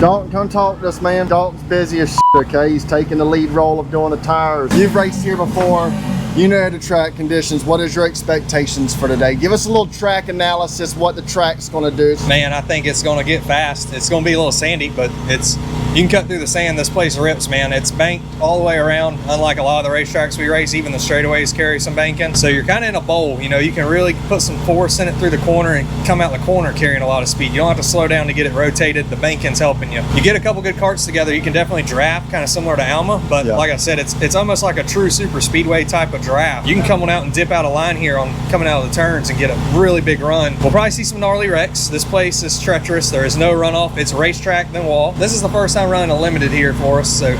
Dalton, come talk to us, man. Dalton's busy as shit, okay? He's taking the lead role of doing the tires. You've raced here before. You know the track conditions. What is your expectations for today? Give us a little track analysis, what the track's going to do. Man, I think it's going to get fast. It's going to be a little sandy, but you can cut through the sand. This place rips, man. It's banked all the way around, unlike a lot of the racetracks we race. Even the straightaways carry some banking. So you're kind of in a bowl. You know, you can really put some force in it through the corner and come out the corner carrying a lot of speed. You don't have to slow down to get it rotated. The banking's helping you. You get a couple good karts together, you can definitely draft, kind of similar to Alma, but like I said, it's almost like a true super speedway type of draft. You can come on out and dip out a line here on coming out of the turns and get a really big run. We'll probably see some gnarly wrecks. This place is treacherous. There is no runoff. It's racetrack then wall. This is the first time running a limited here for us, so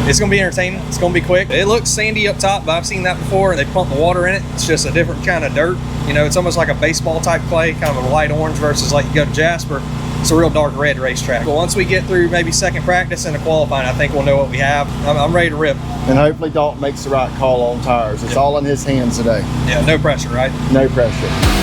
it's going to be entertaining. It's going to be quick. It looks sandy up top, but I've seen that before. They pump the water in it. It's just a different kind of dirt. You know, it's almost like a baseball type clay, kind of a light orange versus like you go to Jasper. It's a real dark red racetrack. But once we get through maybe second practice and the qualifying, I think we'll know what we have. I'm ready to rip. And hopefully Dalton makes the right call on tires. It's all in his hands today. Yeah, no pressure, right? No pressure.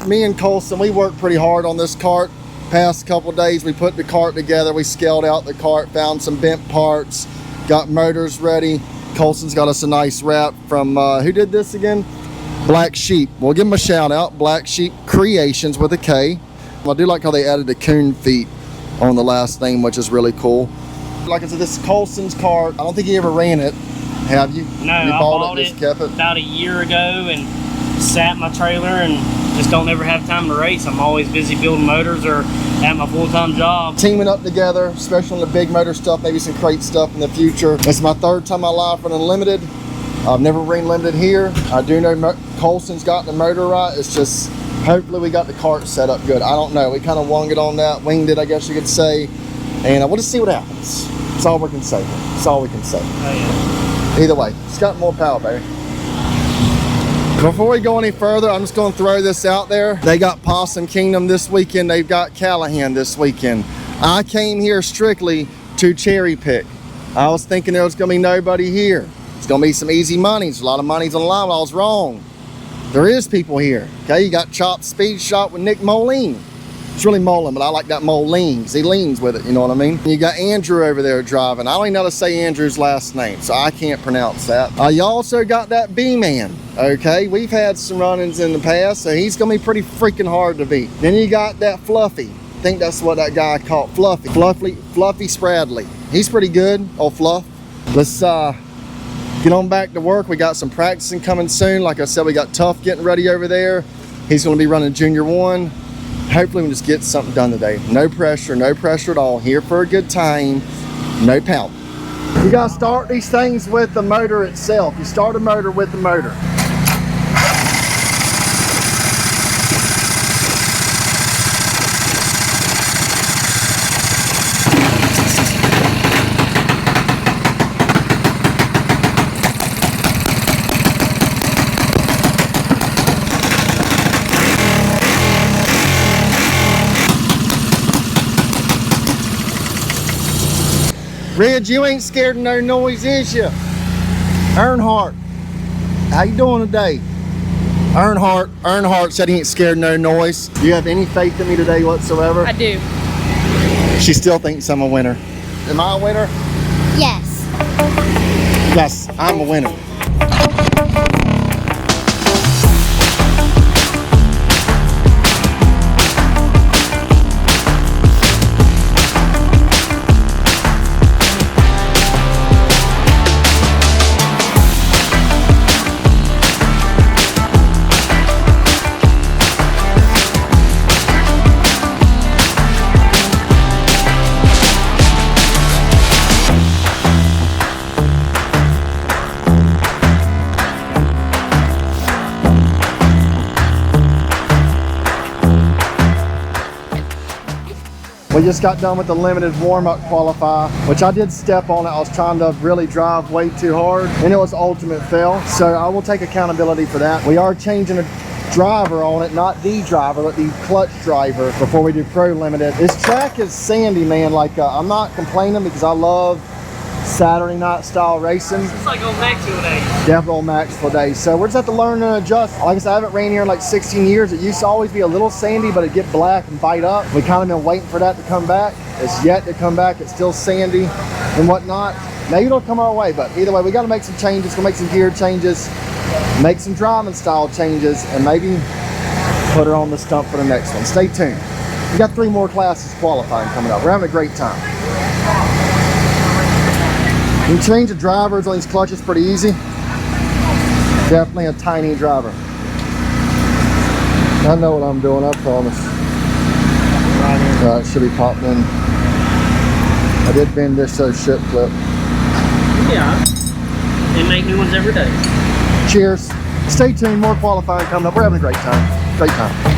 Me and Colson, we worked pretty hard on this kart. Past couple days, we put the kart together. We scaled out the kart, found some bent parts, got motors ready. Colson's got us a nice wrap from, who did this again? Black Sheep. We'll give them a shout out. Black Sheep Creations with a K. I do like how they added the coon feet on the last name, which is really cool. Like I said, this is Colson's kart. I don't think he ever ran it. Have you? No, you I bought it just kept it about a year ago and sat in my trailer and just don't ever have time to race. I'm always busy building motors or at my full-time job. Teaming up together, especially on the big motor stuff, maybe some crate stuff in the future. It's my third time in my life running limited. I've never ran limited here. I do know Colson's got the motor right. It's just, hopefully we got the kart set up good. I don't know. We kind of winged it, I guess you could say. And we'll just see what happens. That's all we can say. That's all we can say. Oh, yeah. Either way, it's got more power, baby. Before we go any further, I'm just going to throw this out there. They got Possum Kingdom this weekend. They've got Callahan this weekend. I came here strictly to cherry pick. I was thinking there was going to be nobody here. It's going to be some easy monies. A lot of money's on the line, but I was wrong. There is people here. Okay, you got Chop Speed Shop with Nick Moline. It's really Molin, but I like that Moline because he leans with it, you know what I mean? You got Andrew over there driving. I don't even know how to say Andrew's last name, so I can't pronounce that. You also got that B-Man, okay? We've had some run-ins in the past, so he's gonna be pretty freaking hard to beat. Then you got that Fluffy. I think that's what that guy called Fluffy. Fluffy Spradley. He's pretty good, old Fluff. Let's get on back to work. We got some practicing coming soon. Like I said, we got Tough getting ready over there. He's gonna be running Junior 1. Hopefully we can just get something done today. No pressure at all. Here for a good time, no pout. You gotta start these things with the motor itself. You start a motor with the motor. Red, you ain't scared of no noise, is you? Earnhardt, how you doing today? Earnhardt said he ain't scared of no noise. Do you have any faith in me today whatsoever? I do. She still thinks I'm a winner. Am I a winner? Yes. Yes, I'm a winner. We just got done with the limited warm-up qualifier, which I did step on it. I was trying to really drive way too hard, and it was ultimate fail. So I will take accountability for that. We are changing driver on it, not the driver, but the clutch driver before we do Pro Limited. This track is sandy, man. Like, I'm not complaining because I love Saturday night style racing. It's like on Maxwell Day. Definitely on Maxwell Day. So we're just have to learn to adjust. Like I said, I haven't ran here in like 16 years. It used to always be a little sandy, but it'd get black and bite up. We kind of been waiting for that to come back. It's yet to come back. It's still sandy and whatnot. Maybe it'll come our way, but either way, we got to make some changes. We'll make some gear changes, make some driving style changes, and maybe put her on the stump for the next one. Stay tuned. We got 3 more classes qualifying coming up. We're having a great time. You can change the drivers on these clutches pretty easy. Definitely a tiny driver. I know what I'm doing, I promise. It should be popping in. I did bend this ship clip. Yeah. They make new ones every day. Cheers. Stay tuned, more qualifying coming up. We're having a great time. Great time.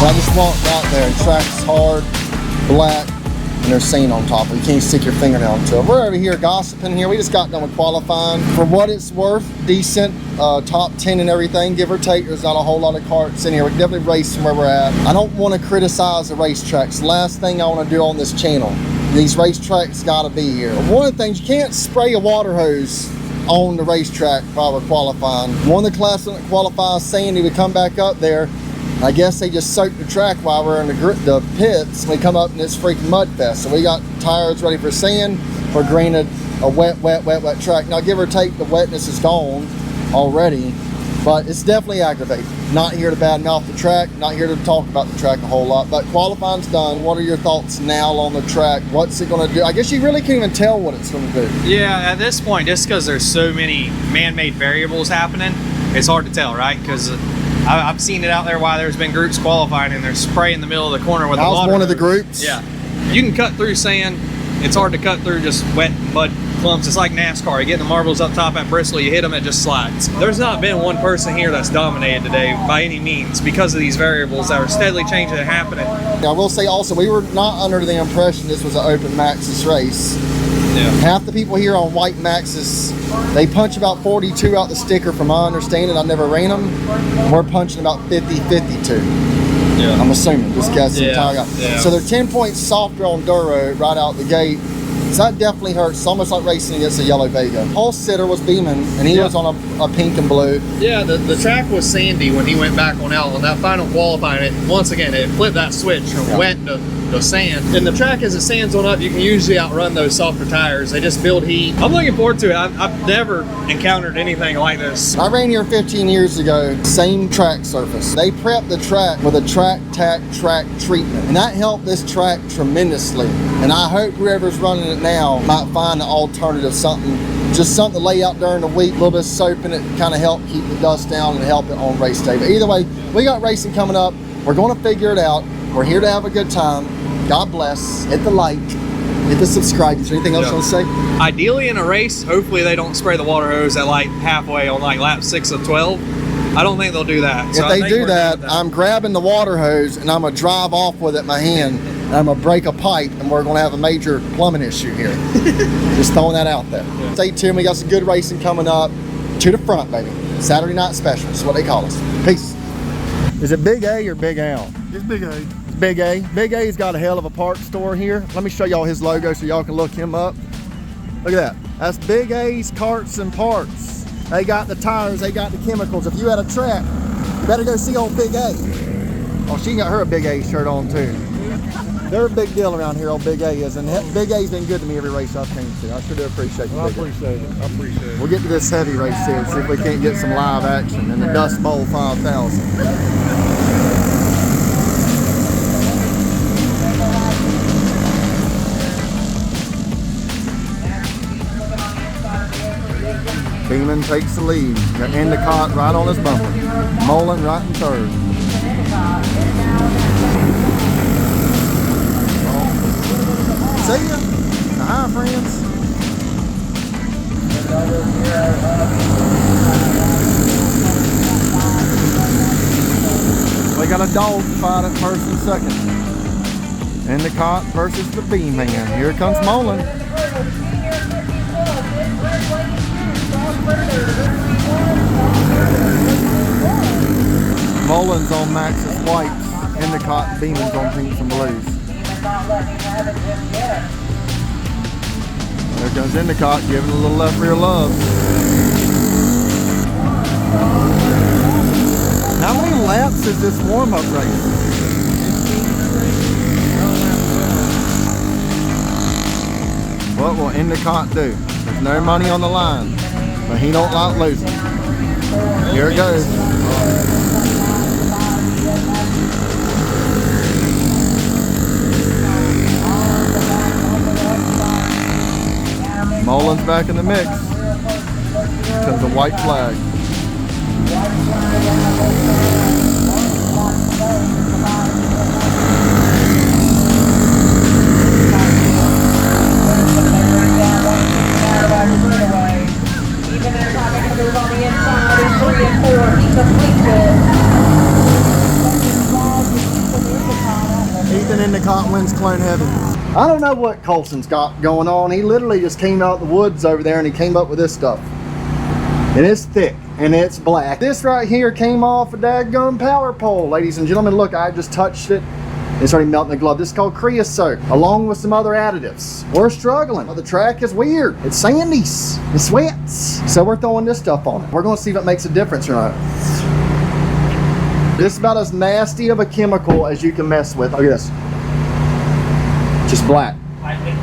I just walked out there and track's hard, black, and there's sand on top. You can't stick your fingernail into it. We're over here gossiping here. We just got done with qualifying. For what it's worth, decent, top 10 and everything, give or take. There's not a whole lot of karts in here. We can definitely race from where we're at. I don't want to criticize the racetracks. Last thing I want to do on this channel. These racetracks got to be here. One of the things, you can't spray a water hose on the racetrack while we're qualifying. One of the classes that qualifies sandy, we come back up there. I guess they just soaked the track while we're in the pits. We come up and it's freaking mud fest. So we got tires ready for sand. We're granted a wet track. Now give or take, the wetness is gone already, but it's definitely aggravating. Not here to badmouth the track, not here to talk about the track a whole lot, but qualifying's done. What are your thoughts now on the track? What's it gonna do? I guess you really can't even tell what it's gonna do. Yeah, at this point, just because there's so many man-made variables happening, it's hard to tell, right? Because I've seen it out there while there's been groups qualifying and there's spray in the middle of the corner with the water. I was one of the groups. Yeah. You can cut through sand. It's hard to cut through just wet mud clumps. It's like NASCAR. You get the marbles up top at Bristol, you hit them, it just slides. There's not been one person here that's dominated today by any means because of these variables that are steadily changing and happening. I will say also, we were not under the impression this was an open Maxxis race. Yeah. Half the people here on white Maxxis, they punch about 42 out the sticker from my understanding. I never ran them. We're punching about 50, 52. Yeah. I'm assuming, just guessing. Yeah. So they're 10 points softer on Duro right out the gate. So that definitely hurts. It's almost like racing against a yellow Vega. Pulse Sitter was beaming, and he was on a pink and blue. Yeah, the track was sandy when he went back on L. On that final qualifying, it once again, it flipped that switch from wet to sand. And the track, as it sands on up, you can usually outrun those softer tires. They just build heat. I'm looking forward to it. I've never encountered anything like this. I ran here 15 years ago, same track surface. They prepped the track with a track treatment, and that helped this track tremendously. And I hope whoever's running it now might find an alternative, something to lay out during the week, a little bit of soap in it, kind of help keep the dust down and help it on race day. But either way, we got racing coming up. We're going to figure it out. We're here to have a good time. God bless. Hit the like, hit the subscribe. Is there anything else you want to say? Ideally in a race, hopefully they don't spray the water hose at like halfway on like lap 6 of 12. I don't think they'll do that. If they do that, I'm grabbing the water hose and I'm going to drive off with it in my hand. And I'm going to break a pipe and we're going to have a major plumbing issue here. Just throwing that out there. Yeah. Stay tuned. We got some good racing coming up. To the front, baby. Saturday night special is what they call us. Peace. Is it Big A or Big Al? It's Big A. Big A. Big A's got a hell of a parts store here. Let me show y'all his logo so y'all can look him up. Look at that. That's Big A's Karts and Parts. They got the tires, they got the chemicals. If you had a track Better go see old Big A. Oh, she got her a Big A shirt on too. They're a big deal around here, old Big A is, and Big A's been good to me every race I've came to. I sure do appreciate you. Well, I appreciate it. I appreciate it. We'll get to this heavy race here, see if we can't get some live action in the Dust Bowl 5000. Beeman takes the lead. Got Endicott right on his bumper. Mullen right in third. See ya. Hi, friends. We got a dog fight at first and second. Endicott versus the Beeman. Here comes Mullen. Mullen's on Max's whites. Endicott and Beeman's on pinks and blues. There comes Endicott giving a little left rear love. How many laps is this warm-up race? What will Endicott do? There's no money on the line, but he don't like losing. Here it goes. Mullen's back in the mix. Here comes a white flag. Ethan Endicott wins Clone Heaven. I don't know what Colson's got going on. He literally just came out the woods over there and he came up with this stuff. And it's thick and it's black. This right here came off a dadgum power pole, ladies and gentlemen. Look, I just touched it. It's already melting the glove. This is called creosote, along with some other additives. We're struggling. The track is weird. It's sandies. It sweats. So we're throwing this stuff on it. We're going to see if it makes a difference or not. This is about as nasty of a chemical as you can mess with. Look at this. Just black.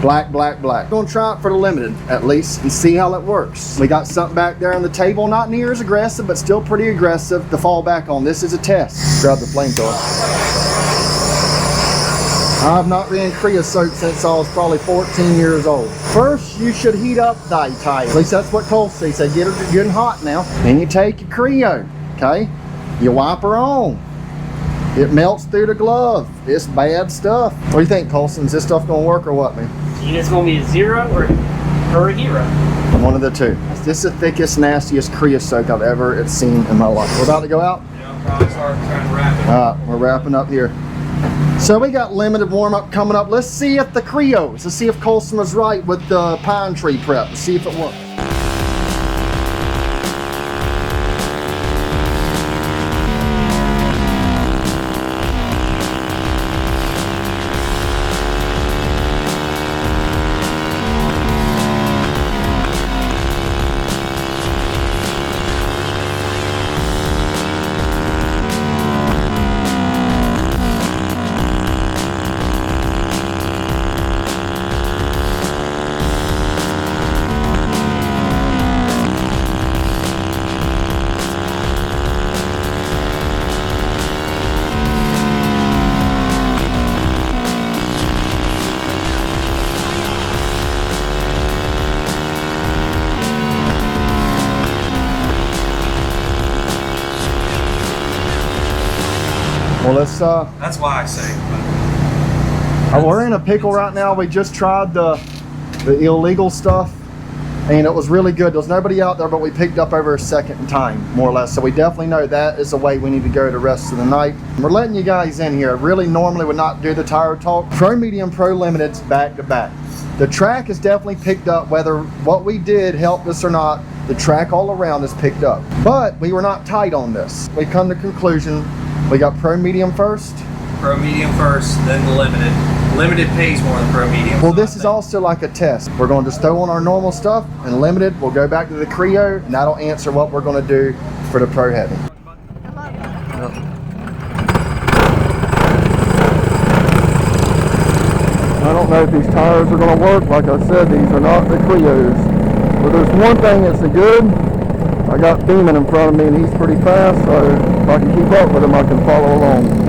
Black, black, black. We're gonna try it for the limited at least and see how it works. We got something back there on the table, not near as aggressive, but still pretty aggressive to fall back on. This is a test. Grab the flamethrower. I've not ran creosote since I was probably 14 years old. First, you should heat up thy type. At least that's what Cole said. He said, get her good and hot now. Then you take your Creo, okay? You wipe her on. It melts through the glove. It's bad stuff. What do you think, Colson? Is this stuff gonna work or what, man? You think it's gonna be a zero or a hero? One of the two. This is the thickest, nastiest creosote I've ever seen in my life. We're about to go out? Yeah, I'll probably start trying to wrap it. All right, we're wrapping up here. So we got limited warm-up coming up. Let's see if the Creos, let's see if Colson was right with the pine tree prep. Let's see if it works. Well, let's That's why I say. we're in a pickle right now. We just tried the illegal stuff and it was really good. There was nobody out there, but we picked up over a second time, more or less. So we definitely know that is the way we need to go the rest of the night. We're letting you guys in here. Really normally would not do the tire talk. Pro Medium, Pro Limited's back to back. The track has definitely picked up, whether what we did helped us or not. The track all around is picked up, but we were not tight on this. We come to conclusion. We got Pro Medium first. Pro Medium first, then the Limited. Limited pays more than Pro Medium. Well, this is also like a test. We're going to just throw on our normal stuff, and Limited, we'll go back to the Creo, and that'll answer what we're going to do for the Pro Heavy. know if these tires are going to work. Like I said, these are not the Clios. But there's one thing that's a good. I got Beeman in front of me and he's pretty fast, so if I can keep up with him, I can follow along.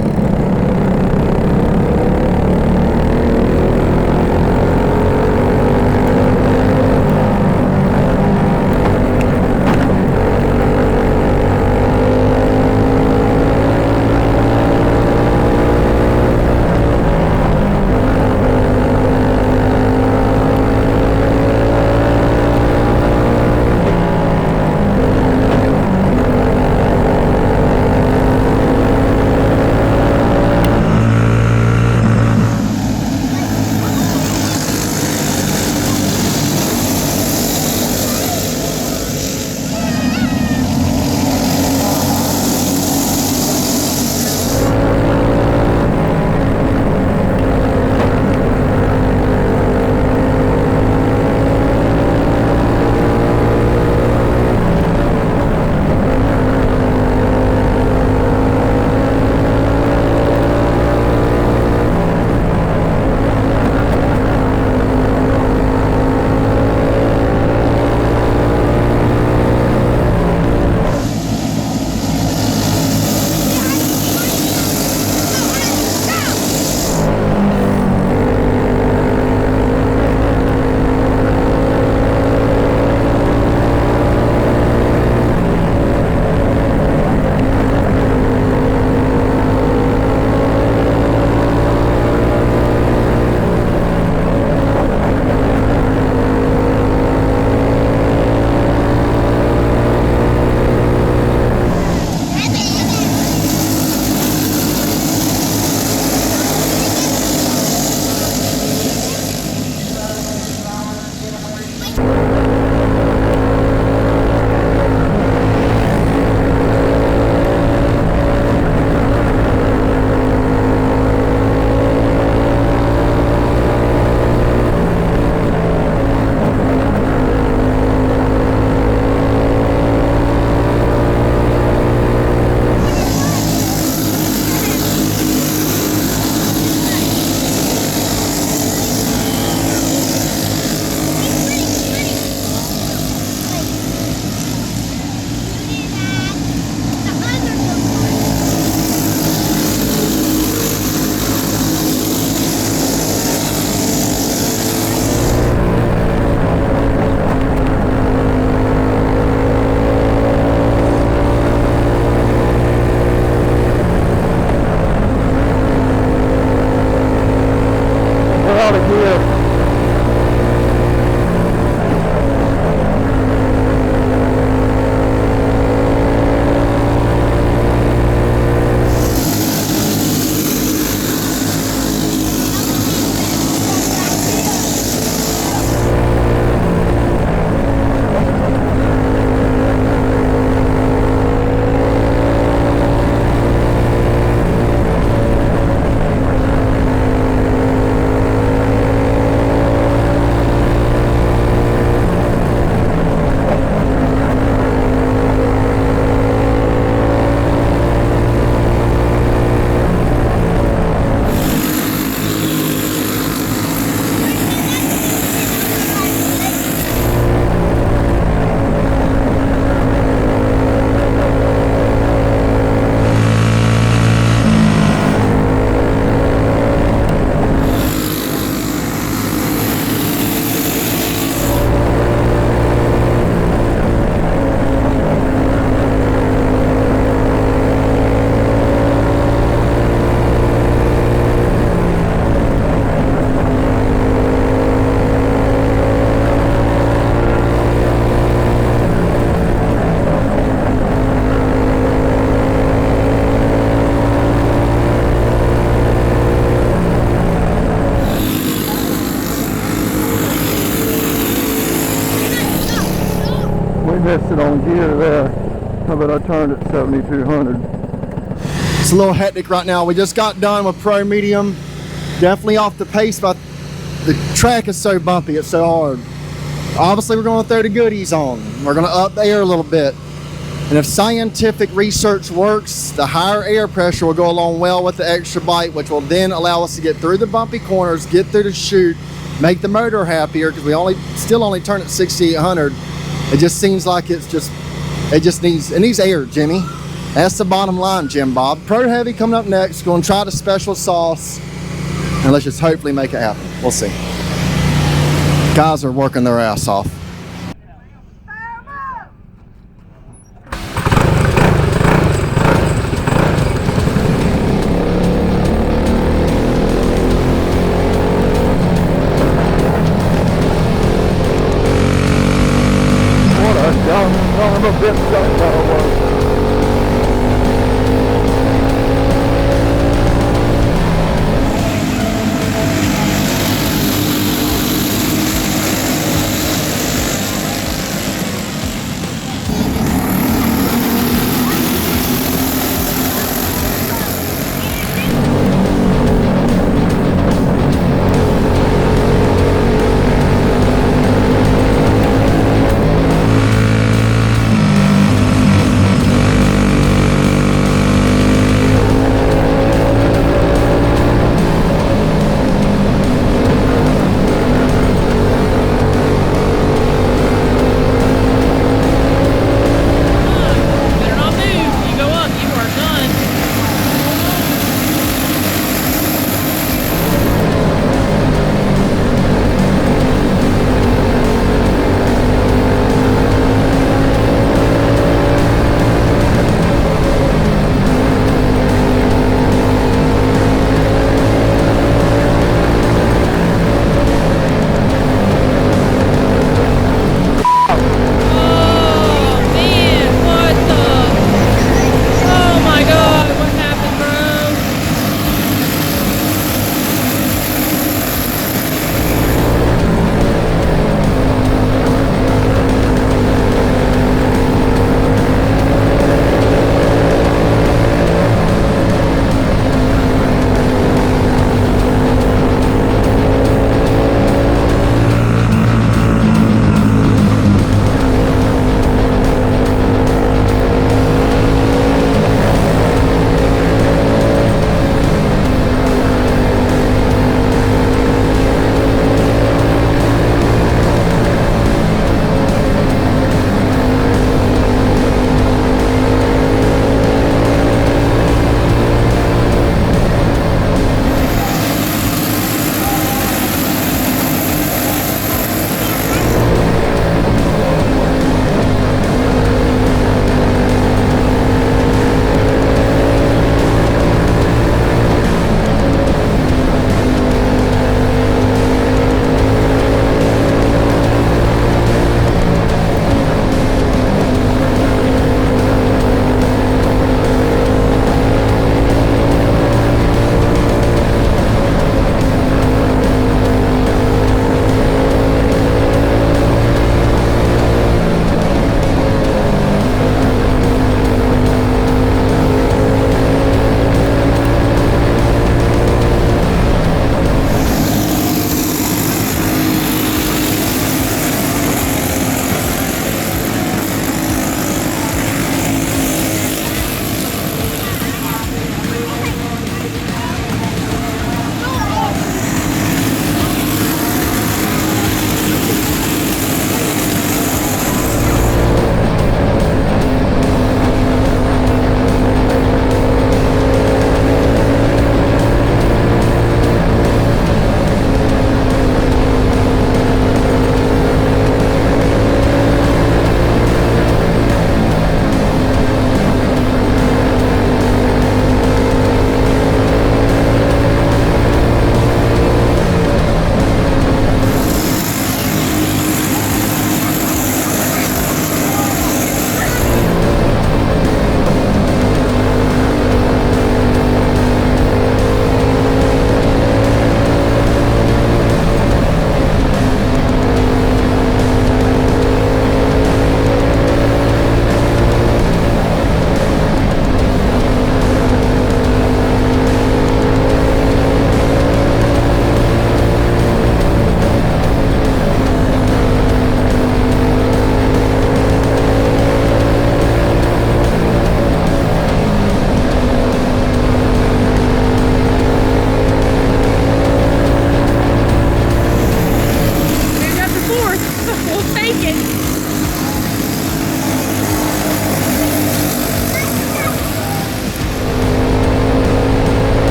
missed it on gear there. How about I turned it 7,200? It's a little hectic right now. We just got done with Pro Medium. Definitely off the pace, but the track is so bumpy, it's so hard. Obviously, we're going to throw the goodies on. We're going to up the air a little bit. And if scientific research works, the higher air pressure will go along well with the extra bite, which will then allow us to get through the bumpy corners, get through the chute, make the motor happier, because we still only turn at 6,800. It just seems like it needs air, Jimmy. That's the bottom line, Jim Bob. Pro Heavy coming up next. Going to try the special sauce, and let's just hopefully make it happen. We'll see. Guys are working their ass off. I'm a bit stuck that was.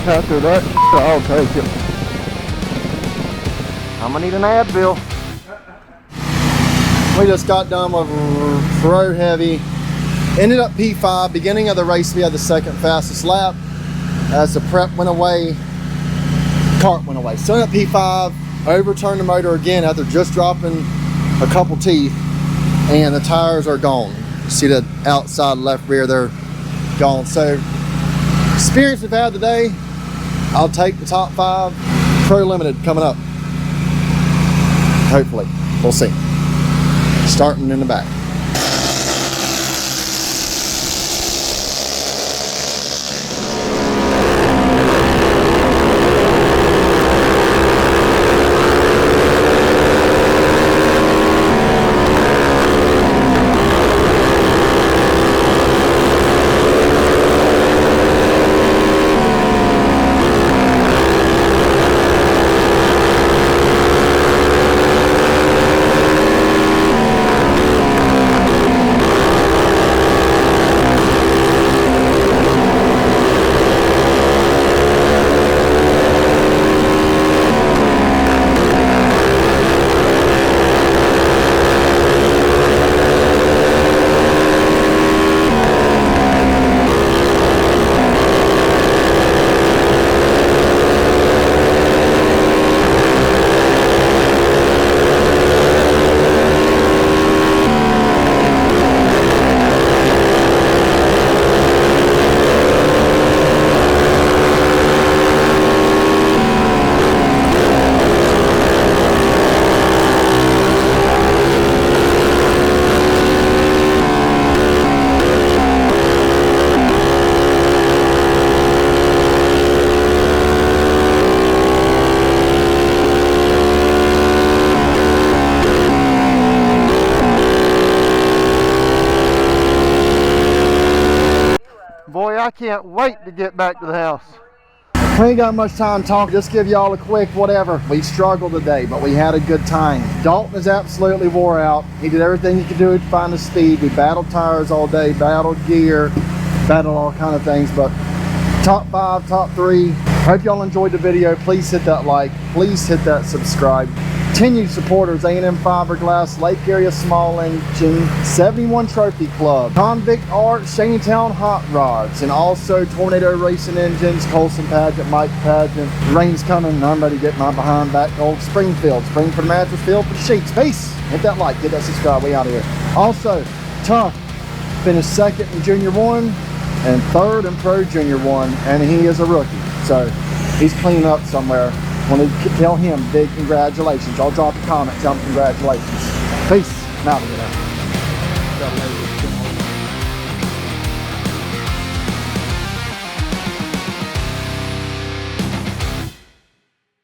After that, I'll take it. I'm gonna need an Advil. We just got done with road heavy. Ended up P5. Beginning of the race, we had the second fastest lap. As the prep went away, kart went away. So at P5, overturned the motor again after just dropping a couple teeth, and the tires are gone. You see the outside left rear, they're gone. So experience we've had today, I'll take the top 5. Pro Limited coming up. Hopefully, we'll see. Starting in the back. Boy, I can't wait to get back to the house. We ain't got much time to talk. Just give y'all a quick whatever. We struggled today, but we had a good time. Dalton is absolutely wore out. He did everything he could do to find his speed. We battled tires all day, battled gear, battled all kind of things, but top 5, top 3. Hope y'all enjoyed the video. Please hit that like. Please hit that subscribe. Continued supporters: A&M Fiberglass, Lake Area Small Engine, 71 Trophy Club, Konvict Art, Shantytown Hot Rods, and also Tornado Racing Engines, Colson Pageant, Mike Pageant. Rain's coming and I'm ready to get my behind back to Old Springfield. Spring for the mattress, field for the sheets. Peace. Hit that like, hit that subscribe. We out of here. Also, Tough finished 2nd in Junior 1 and 3rd in Pro Junior 1, and he is a rookie. So he's cleaning up somewhere. Want to tell him big congratulations. Y'all drop a comment, tell him congratulations. Peace. I'm out of here.